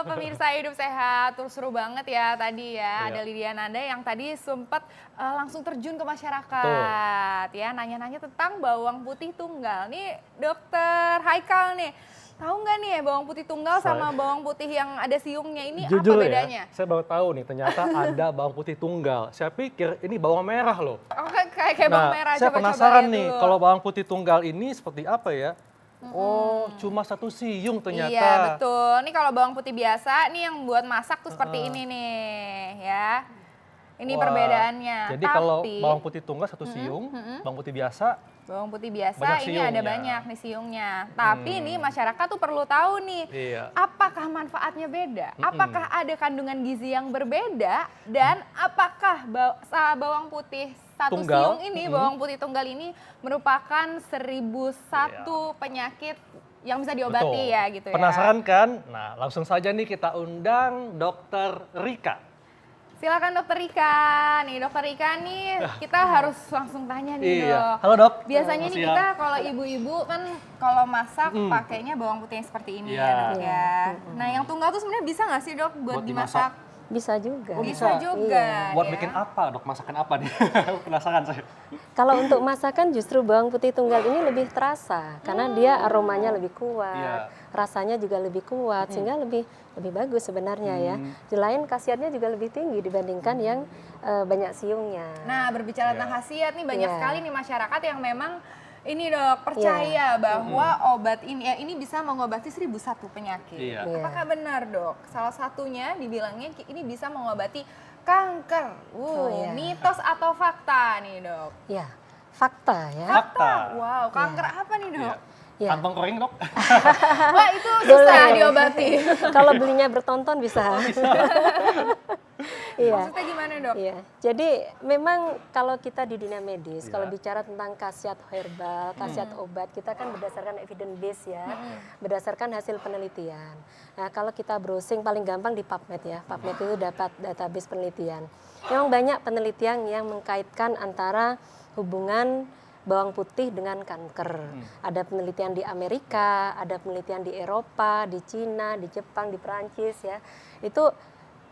pemirsa Hidup Sehat, terus seru banget ya tadi ya. Iya. Ada Lydia Nanda yang tadi sempat langsung terjun ke masyarakat. Betul. Ya, nanya-nanya tentang bawang putih tunggal. Nih Dokter Haikal nih, tahu nggak nih bawang putih tunggal sama bawang putih yang ada siungnya ini Jujur apa bedanya? ya, saya baru tahu nih ternyata ada bawang putih tunggal. Saya pikir ini bawang merah loh. Oh, kayak bawang merah. Saya Coba-coba penasaran lihat nih, dulu. kalau bawang putih tunggal ini seperti apa ya? Oh, cuma satu siung ternyata. Iya, betul. Ini kalau bawang putih biasa, nih yang buat masak tuh seperti ini nih, ya. Ini Wah, perbedaannya. Jadi kalau bawang putih tunggal satu siung, bawang putih biasa bawang putih biasa banyak ini ada siungnya. banyak nih siungnya. Tapi nih masyarakat tuh perlu tahu nih, Iya. apakah manfaatnya beda? Apakah ada kandungan gizi yang berbeda? Dan apakah bawang putih satu Tunggal. siung ini, bawang putih tunggal ini merupakan 1001 penyakit yang bisa diobati betul. ya gitu ya. Penasaran kan? Nah, langsung saja nih kita undang Dokter Rika. Silakan Dokter Rika. Nih Dokter Rika nih kita harus langsung tanya nih Iya. Dok. Halo Dok. Biasanya Selamat nih siang. kita kalau ibu-ibu kan kalau masak pakainya bawang putih yang seperti ini Iya. ya Dok ya. Nah yang tunggal tuh sebenarnya bisa nggak sih Dok buat Buat dimasak? Bisa juga. Oh, Bisa juga. Buat ya. bikin apa Dok? Masakan apa nih? Penasaran saya. Kalau untuk masakan justru bawang putih tunggal ini lebih terasa karena dia aromanya lebih kuat, Iya. rasanya juga lebih kuat sehingga lebih bagus sebenarnya ya. Selain khasiatnya juga lebih tinggi dibandingkan yang banyak siungnya. Nah berbicara tentang khasiat nih banyak Iya. sekali nih masyarakat yang memang ini Dok percaya bahwa obat ini bisa mengobati 1001 penyakit. Iya. Apakah benar Dok? Salah satunya dibilangnya ini bisa mengobati kanker. iya. Mitos atau fakta nih Dok? Ya, fakta ya. Fakta. Wow, kanker apa nih Dok? Iya. Kantong kering Dok? Wah itu susah Boleh. diobati. Kalau belinya bertonton bisa. Iya. Maksudnya gimana Dok? Iya, jadi memang kalau kita di dunia medis, kalau bicara tentang khasiat herbal, khasiat obat, kita kan berdasarkan evidence base ya, berdasarkan hasil penelitian. Nah, kalau kita browsing paling gampang di PubMed ya, PubMed itu dapat database penelitian. Memang banyak penelitian yang mengkaitkan antara hubungan bawang putih dengan kanker. Ada penelitian di Amerika, ada penelitian di Eropa, di Cina, di Jepang, di Perancis ya. Itu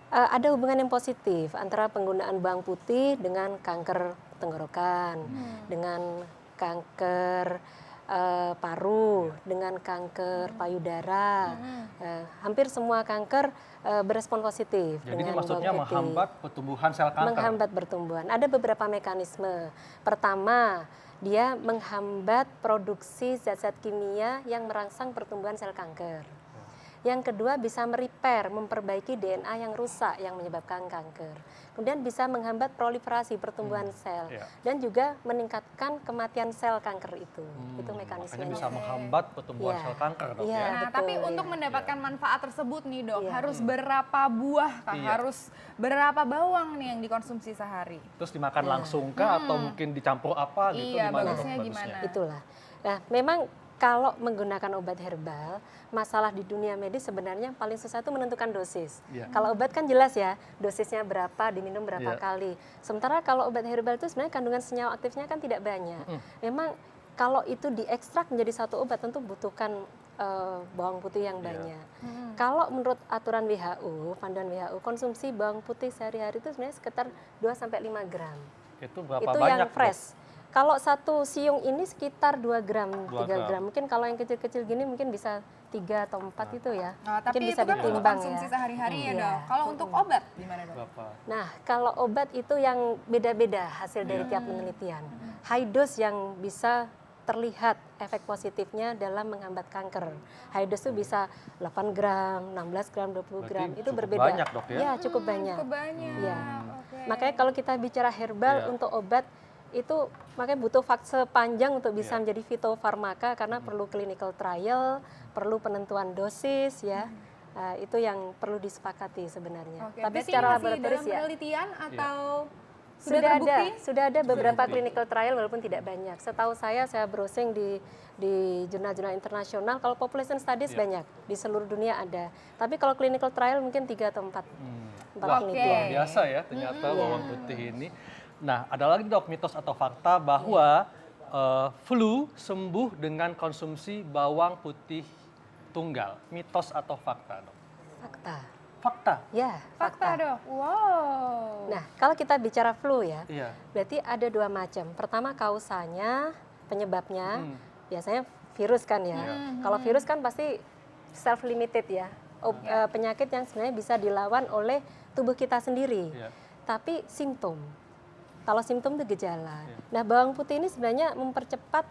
ada hubungan yang positif antara penggunaan bawang putih dengan kanker tenggorokan, dengan kanker paru, dengan kanker payudara. Hampir semua kanker berespon positif. Jadi ini dengan maksudnya bawang putih. menghambat pertumbuhan sel kanker. Menghambat pertumbuhan. Ada beberapa mekanisme. Pertama, dia menghambat produksi zat-zat kimia yang merangsang pertumbuhan sel kanker. Yang kedua bisa merepair, memperbaiki DNA yang rusak yang menyebabkan kanker. Kemudian bisa menghambat proliferasi pertumbuhan sel dan juga meningkatkan kematian sel kanker itu. Itu mekanismenya. Makanya bisa menghambat pertumbuhan Iya. sel kanker Dok Iya. ya. Nah, betul, tapi iya. untuk mendapatkan manfaat tersebut nih Dok, Iya. harus berapa buah kah? Iya. Harus berapa bawang nih yang dikonsumsi sehari? Terus dimakan langsung kah atau mungkin dicampur apa gitu? Iya, Gimana, Dok, bagusnya gimana? Itulah. Nah, memang kalau menggunakan obat herbal, masalah di dunia medis sebenarnya paling susah itu menentukan dosis. Iya. Kalau obat kan jelas ya, dosisnya berapa, diminum berapa Iya. kali. Sementara kalau obat herbal itu sebenarnya kandungan senyawa aktifnya kan tidak banyak. Memang kalau itu diekstrak menjadi satu obat tentu butuhkan bawang putih yang banyak. Kalau menurut aturan WHO, panduan WHO, konsumsi bawang putih sehari-hari itu sebenarnya sekitar 2-5 gram. Itu berapa Itu banyak yang fresh. Kalau satu siung ini sekitar 2 gram, 2 3 gram. gram. Mungkin kalau yang kecil-kecil gini mungkin bisa 3 atau 4 itu ya. Nah, tapi mungkin itu bisa kan untuk ditimbang konsumsi ya. sehari-hari ya Iya. Dok. Kalau untuk obat gimana Dok? Berapa? Nah, kalau obat itu yang beda-beda hasil dari tiap penelitian. High dose yang bisa terlihat efek positifnya dalam menghambat kanker. High dose itu bisa 8 gram, 16 gram, 20 gram. Berarti Itu cukup berbeda. banyak, Dok, ya? Iya, cukup banyak. Cukup banyak. Iya. Oke. Makanya kalau kita bicara herbal Iya. untuk obat itu makanya butuh fase panjang untuk bisa Iya. menjadi fitofarmaka karena perlu clinical trial, perlu penentuan dosis ya. Itu yang perlu disepakati sebenarnya. Oke, Tapi berarti secara ini masih laboratoris dalam ya penelitian atau sudah terbukti? ada beberapa terbukti. clinical trial walaupun tidak banyak. Setahu saya browsing di jurnal-jurnal internasional kalau population studies banyak di seluruh dunia ada. Tapi kalau clinical trial mungkin 3 atau 4. Wah, penelitian. luar biasa ya ternyata bawang putih ini. Nah, ada lagi Dok mitos atau fakta bahwa flu sembuh dengan konsumsi bawang putih tunggal. Mitos atau fakta Dok? fakta. Fakta. Ya, Fakta dok. Wow. Nah, kalau kita bicara flu ya, Iya. berarti ada dua macam. Pertama kausanya, penyebabnya, Hmm. biasanya virus kan ya. Iya. Kalau virus kan pasti self limited ya. Penyakit yang sebenarnya bisa dilawan oleh tubuh kita sendiri. Iya. Tapi simptom. Kalau simptom itu gejala. Iya. Nah, bawang putih ini sebenarnya mempercepat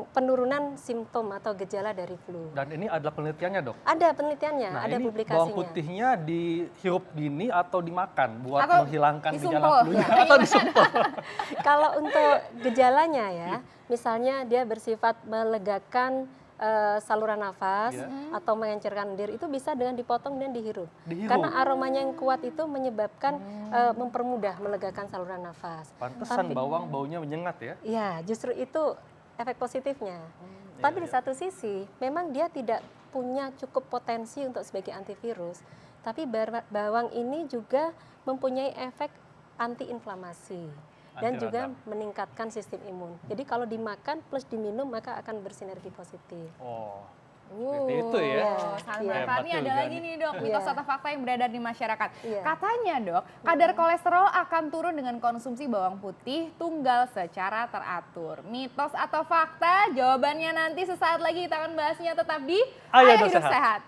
penurunan simptom atau gejala dari flu. Dan ini adalah penelitiannya dok. Ada penelitiannya, Nah, ada ini publikasinya. bawang putihnya dihirup gini atau dimakan buat Atau menghilangkan disumpel. gejala flu Ya. atau disumpel? Kalau untuk gejalanya ya, misalnya dia bersifat melegakan saluran nafas Iya. atau mengencerkan lendir, itu bisa dengan dipotong dan dihirup. Dihirup. Karena aromanya yang kuat itu menyebabkan mempermudah melegakan saluran nafas. Pantesan bawang baunya menyengat ya. Ya, justru itu efek positifnya. Tapi di satu sisi, memang dia tidak punya cukup potensi untuk sebagai antivirus. Tapi bawang ini juga mempunyai efek antiinflamasi dan Anti juga radang. meningkatkan sistem imun. Jadi kalau dimakan plus diminum maka akan bersinergi positif. Oh, Wow. seperti itu ya. Salah Iya. manfaat nih Hebat ada juga lagi nih. nih dok, mitos Iya. atau fakta yang beredar di masyarakat. Iya. Katanya dok, kadar kolesterol akan turun dengan konsumsi bawang putih tunggal secara teratur. Mitos atau fakta? Jawabannya nanti sesaat lagi kita akan bahasnya tetap di Ayo Ayo Hidup Hidup Sehat. Sehat.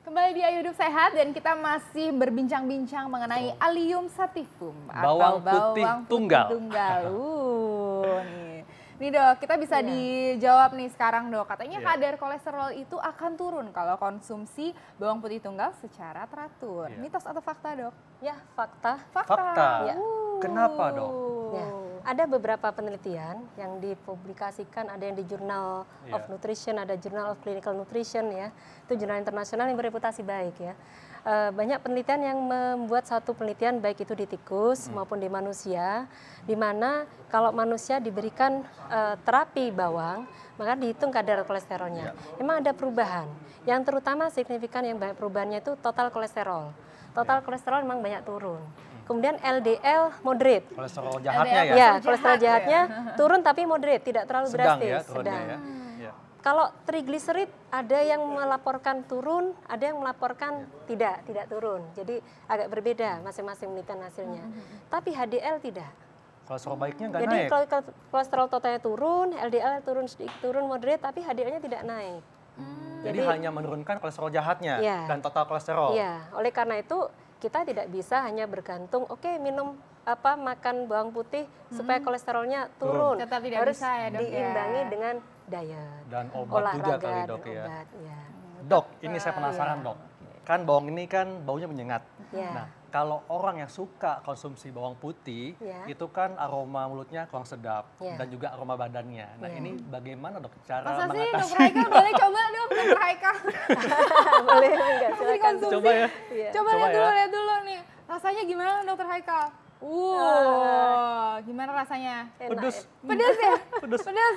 Kembali di Ayo Hidup Sehat dan kita masih berbincang-bincang mengenai Allium sativum Bawang putih tunggal. Nih. Nih dok, kita bisa Iya. dijawab nih sekarang dok. Katanya Iya. kadar kolesterol itu akan turun kalau konsumsi bawang putih tunggal secara teratur. Iya. Mitos atau fakta dok? Ya, fakta. Fakta. Iya. Kenapa, Dok? Ya, ada beberapa penelitian yang dipublikasikan, ada yang di Journal Iya. of Nutrition, ada Journal of Clinical Nutrition ya, itu jurnal internasional yang bereputasi baik ya. Banyak penelitian yang membuat satu penelitian baik itu di tikus maupun di manusia, di mana kalau manusia diberikan terapi bawang, maka dihitung kadar kolesterolnya. Memang ada perubahan, yang terutama signifikan yang banyak perubahannya itu total kolesterol. Total kolesterol memang banyak turun. Kemudian LDL moderate. Kolesterol jahatnya ya. Ya, Jahat kolesterol ya. jahatnya turun tapi moderate, tidak terlalu Sedang drastis. ya turunnya ya. Iya. Kalau trigliserid ada yang melaporkan turun, ada yang melaporkan tidak turun. Jadi agak berbeda masing-masing penelitian hasilnya. Tapi HDL tidak. Kolesterol baiknya nggak Jadi naik. kalau kolesterol totalnya turun, LDL turun sedikit turun moderate, tapi HDL-nya tidak naik. Jadi hanya menurunkan kolesterol jahatnya Iya. dan total kolesterol. Iya, oleh karena itu kita tidak bisa hanya bergantung, oke minum makan bawang putih supaya kolesterolnya turun. Tetap tidak Harus bisa ya, Dok, ya. diimbangi dengan diet, Dan obat juga kali, olahraga, Dok, dan ya. obat. Ya. Dok, ini saya penasaran dok. Kan bawang ini kan baunya menyengat. Iya. Nah, kalau orang yang suka konsumsi bawang putih, Iya. itu kan aroma mulutnya kurang sedap Iya. dan juga aroma badannya. Nah, Iya. ini bagaimana dok cara Masa sih mengatasi? dokter Haikal boleh coba dong dokter Haikal. Boleh enggak? Langsung Silakan. dikonsumsi. Coba ya. Iya. Coba Coba ya. lihat dulu nih. Rasanya gimana dokter Haikal? Gimana rasanya? Enak, Pedes, Pedas ya? pedes, Pedas.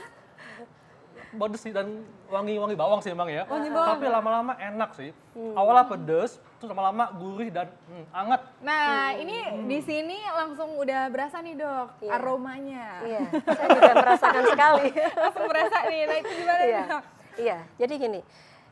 pedes sih dan wangi-wangi bawang sih emang ya. Wangi bawang. Tapi lama-lama enak sih. Awalnya pedes, terus lama-lama gurih dan hangat. Nah, ini di sini langsung udah berasa nih dok Iya. aromanya. Iya, saya juga merasakan sekali. Langsung berasa nih. Nah itu gimana Iya. nih dok? Iya, jadi gini,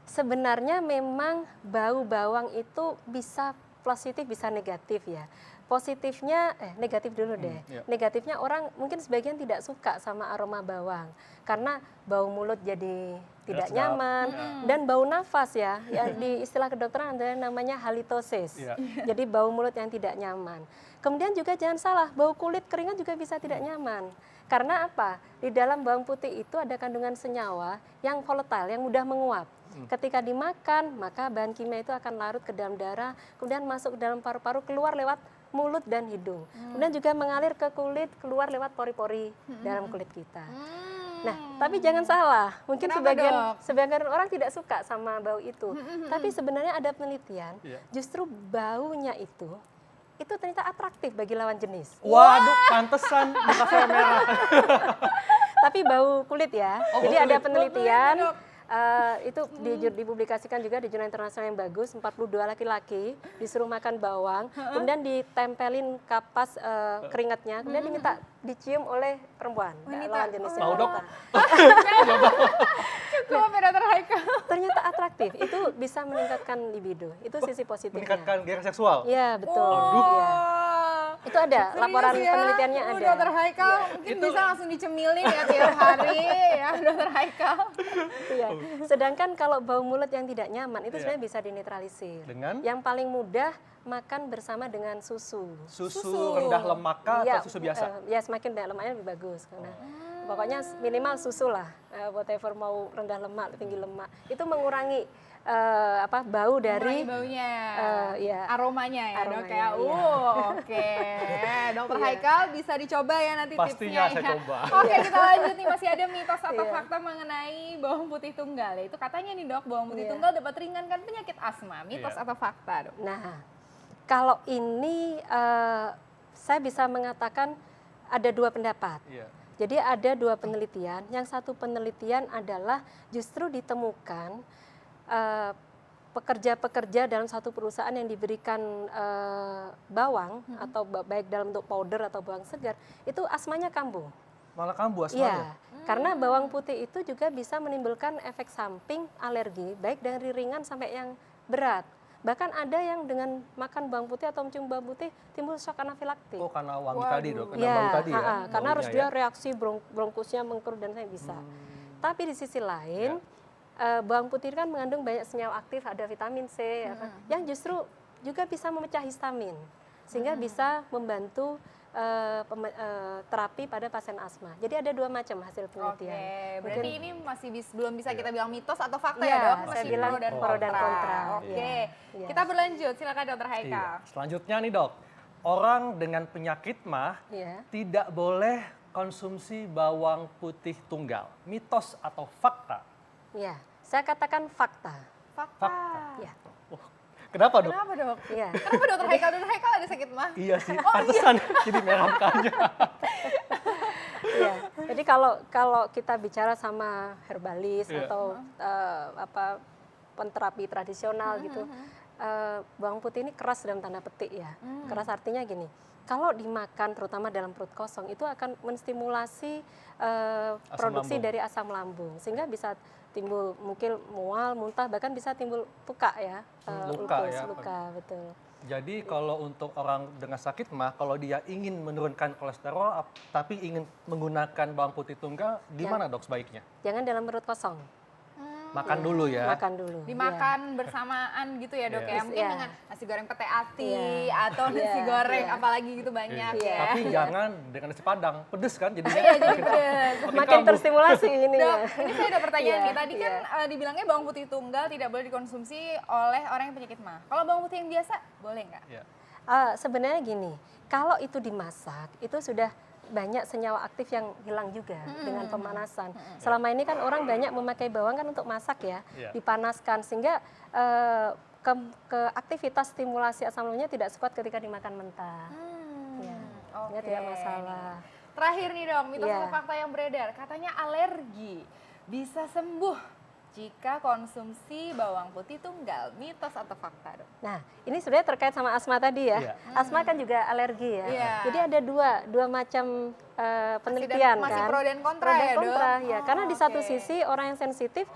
sebenarnya memang bau bawang itu bisa positif, bisa negatif ya. Positifnya, negatif dulu deh. iya. Negatifnya orang mungkin sebagian tidak suka sama aroma bawang. Karena bau mulut jadi tidak sedap. nyaman. Dan bau nafas ya, di istilah kedokteran ada yang namanya halitosis. Iya. Jadi bau mulut yang tidak nyaman. Kemudian juga jangan salah, bau kulit keringat juga bisa tidak nyaman. Karena apa? Di dalam bawang putih itu ada kandungan senyawa yang volatile, yang mudah menguap. Ketika dimakan, maka bahan kimia itu akan larut ke dalam darah, kemudian masuk ke dalam paru-paru, keluar lewat mulut dan hidung. Kemudian juga mengalir ke kulit, keluar lewat pori-pori dalam kulit kita. Nah, tapi jangan salah, mungkin Kenapa, Dok? sebagian orang tidak suka sama bau itu. Tapi sebenarnya ada penelitian, Iya. justru baunya itu ternyata atraktif bagi lawan jenis. Waduh, pantesan muka saya merah. Tapi bau kulit ya. Oh, Jadi bau ada kulit. penelitian Bau kulit, itu dipublikasikan juga di jurnal internasional yang bagus. 42 laki-laki disuruh makan bawang, kemudian ditempelin kapas keringatnya, kemudian diminta dicium oleh perempuan, lawan jenisnya. Mau, Dok? Cukup ya Dokter Haikal. Ternyata atraktif, itu bisa meningkatkan libido. Itu sisi positifnya. Meningkatkan gairah seksual. Iya betul. Aduh. Iya. Itu ada Serius laporan ya? penelitiannya ada. Dokter Haikal mungkin bisa langsung dicemilin ya tiap hari ya Dokter Haikal. Iya. Sedangkan kalau bau mulut yang tidak nyaman itu Iya. sebenarnya bisa dinetralisir. Dengan? Yang paling mudah makan bersama dengan susu. Susu rendah lemak kah Iya, atau susu biasa? ya semakin banyak lemaknya lebih bagus karena pokoknya minimal susu lah, whatever mau rendah lemak, tinggi lemak. Itu mengurangi bau dari Mengurangi baunya, ya. aromanya ya dok Aromanya, ya. iya. Oke, Dokter Iya. Haikal bisa dicoba ya nanti Pastinya tipsnya. saya ya. coba. Oke, kita lanjut nih, masih ada mitos atau Iya. fakta mengenai bawang putih tunggal. Itu katanya nih dok, bawang putih Iya. tunggal dapat ringankan penyakit asma. Mitos Iya. atau fakta dok? Nah, kalau ini saya bisa mengatakan ada dua pendapat. Iya. Jadi ada dua penelitian. Yang satu penelitian adalah justru ditemukan pekerja-pekerja dalam satu perusahaan yang diberikan bawang atau baik dalam bentuk powder atau bawang segar, itu asmanya kambuh. Malah kambuh Iya, asmanya. karena bawang putih itu juga bisa menimbulkan efek samping alergi, baik dari ringan sampai yang berat. Bahkan ada yang dengan makan bawang putih atau mencium bawang putih timbul shock anafilaktik. Oh, karena wangi Waduh. tadi dok, kena Iya, bau tadi ya. karena harus baunya dia reaksi bronkusnya mengkerut dan saya bisa. Tapi di sisi lain, bawang putih kan mengandung banyak senyawa aktif, ada vitamin C, ya kan, yang justru juga bisa memecah histamin, sehingga bisa membantu terapi pada pasien asma. Jadi ada dua macam hasil penelitian. Oke, berarti ini masih belum bisa kita bilang mitos atau fakta Iya, ya dok? saya Masih bilang pro dan kontra. Oke, Iya. kita berlanjut. Silakan Dokter Iya. Haikal. Selanjutnya nih dok, orang dengan penyakit mah Iya. tidak boleh konsumsi bawang putih tunggal. Mitos atau fakta? Iya, saya katakan fakta. Fakta. Ya. Oh, kenapa dok? Kenapa dok? Iya. Kenapa Dokter Haikal? Dokter Haikal ada sakit mah? Iya sih, pantesan jadi merah mukanya. Iya. Jadi kalau kita bicara sama herbalis Iya. atau penterapi tradisional gitu, bawang putih ini keras dalam tanda petik ya. Keras artinya gini, kalau dimakan terutama dalam perut kosong itu akan menstimulasi produksi lambung. dari asam lambung sehingga bisa timbul mungkin mual, muntah, bahkan bisa timbul luka ya, Luka ulkus, ya. luka betul. Jadi kalau untuk orang dengan sakit mah, kalau dia ingin menurunkan kolesterol, tapi ingin menggunakan bawang putih tunggal, gimana dok sebaiknya? Jangan dalam perut kosong. Makan dulu ya. Makan dulu. Dimakan bersamaan gitu ya dok Iya. ya? Mungkin Iya. dengan nasi goreng pete ati Iya. atau nasi Iya, goreng iya. apalagi gitu banyak Iya. ya. Tapi jangan dengan nasi padang, pedes kan jadinya. Iya, jadi pedes. Makin kambuh. terstimulasi ini Dok, ya. ini saya ada pertanyaan Iya, nih. Tadi kan dibilangnya bawang putih tunggal tidak boleh dikonsumsi oleh orang yang penyakit mah. Kalau bawang putih yang biasa boleh nggak? Iya. Sebenarnya gini, kalau itu dimasak, itu sudah banyak senyawa aktif yang hilang juga dengan pemanasan. Selama ini kan orang banyak memakai bawang kan untuk masak ya, Iya. dipanaskan sehingga ke aktivitas stimulasi asam lambungnya tidak sekuat ketika dimakan mentah. Ya, sehingga Oke. tidak masalah. Terakhir nih dong, mitos Iya. atau fakta yang beredar. Katanya alergi bisa sembuh jika konsumsi bawang putih tunggal. Mitos atau fakta dok? Nah, ini sebenarnya terkait sama asma tadi ya. Iya. Asma kan juga alergi ya. Iya. Jadi ada dua macam penelitian masih kan. pro dan kontra Pro dan ya, kontra, Dok? ya. Oh, Karena di satu oke. sisi orang yang sensitif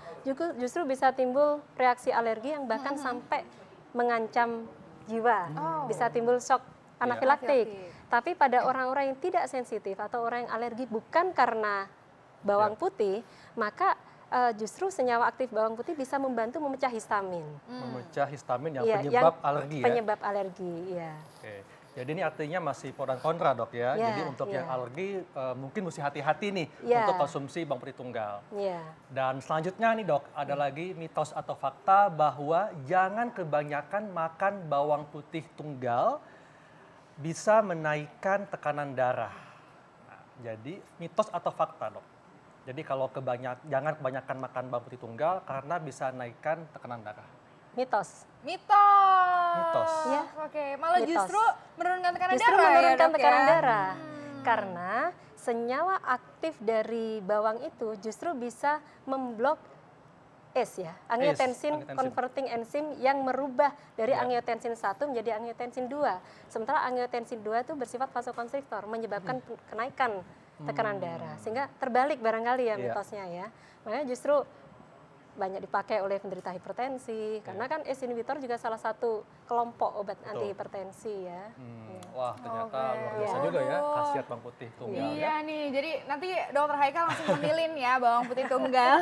justru bisa timbul reaksi alergi yang bahkan sampai mengancam jiwa. Oh. Bisa timbul shock anafilaktik. Anafilaktik. Tapi pada orang-orang yang tidak sensitif atau orang yang alergi bukan karena bawang putih, maka justru senyawa aktif bawang putih bisa membantu memecah histamin. Memecah histamin yang Iya, penyebab alergi ya. Penyebab alergi, ya. Oke. Jadi ini artinya masih pro dan kontra dok ya. Iya, Jadi untuk yang iya. alergi mungkin mesti hati-hati nih Iya. untuk konsumsi bawang putih tunggal. Iya. Dan selanjutnya nih dok, ada lagi mitos atau fakta bahwa jangan kebanyakan makan bawang putih tunggal bisa menaikkan tekanan darah. Nah, jadi mitos atau fakta dok? Jadi kalau jangan kebanyakan makan bawang putih tunggal karena bisa naikkan tekanan darah. Mitos. Mitos. Iya. Oke, malah Mitos. justru menurunkan tekanan Justru darah menurunkan ya, Dok, tekanan ya? darah. Karena senyawa aktif dari bawang itu justru bisa memblok ACE ya, angiotensin angiotensin. converting enzim yang merubah dari Ya. angiotensin 1 menjadi angiotensin 2. Sementara angiotensin 2 itu bersifat vasokonstriktor, menyebabkan kenaikan tekanan darah. Sehingga terbalik barangkali ya Iya. mitosnya ya. Makanya justru banyak dipakai oleh penderita hipertensi, karena kan ACE inhibitor juga salah satu kelompok obat Betul. anti hipertensi ya. Wah, ternyata Oke. luar biasa juga ya khasiat bawang putih tunggal ya. Iya nih, jadi nanti Dokter Haikal langsung memilih ya bawang putih tunggal.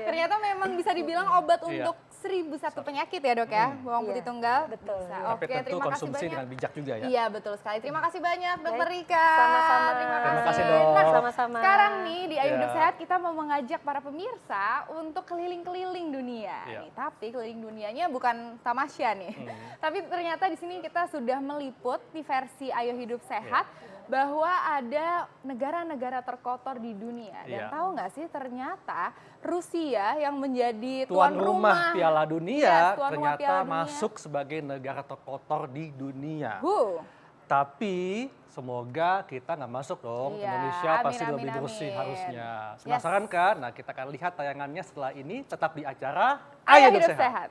Ternyata memang bisa dibilang obat Iya. untuk 1001 penyakit ya dok ya, bawang putih Iya, tunggal. betul. Bisa. Tapi Oke, tentu terima kasih konsumsi banyak. dengan bijak juga ya. Iya betul sekali. Terima kasih banyak Dokter Baik, Rika. sama-sama. Terima kasih, Dok. Nah, Sama-sama. sekarang nih di Ayo Iya. Hidup Sehat kita mau mengajak para pemirsa untuk keliling-keliling dunia. Iya. Nih, tapi keliling dunianya bukan tamasya nih. Tapi ternyata di sini kita sudah meliput di versi Ayo Hidup Sehat bahwa ada negara-negara terkotor di dunia. Dan Iya. tahu nggak sih ternyata Rusia yang menjadi Tuan rumah Piala Dunia Yes, tuan rumah ternyata Piala Dunia. masuk sebagai negara terkotor di dunia. Tapi semoga kita nggak masuk dong. Iya, Indonesia amin, pasti amin, lebih bersih amin. harusnya. Yes. Penasaran kan? Nah, kita akan lihat tayangannya setelah ini tetap di acara Ayo Hidup Sehat.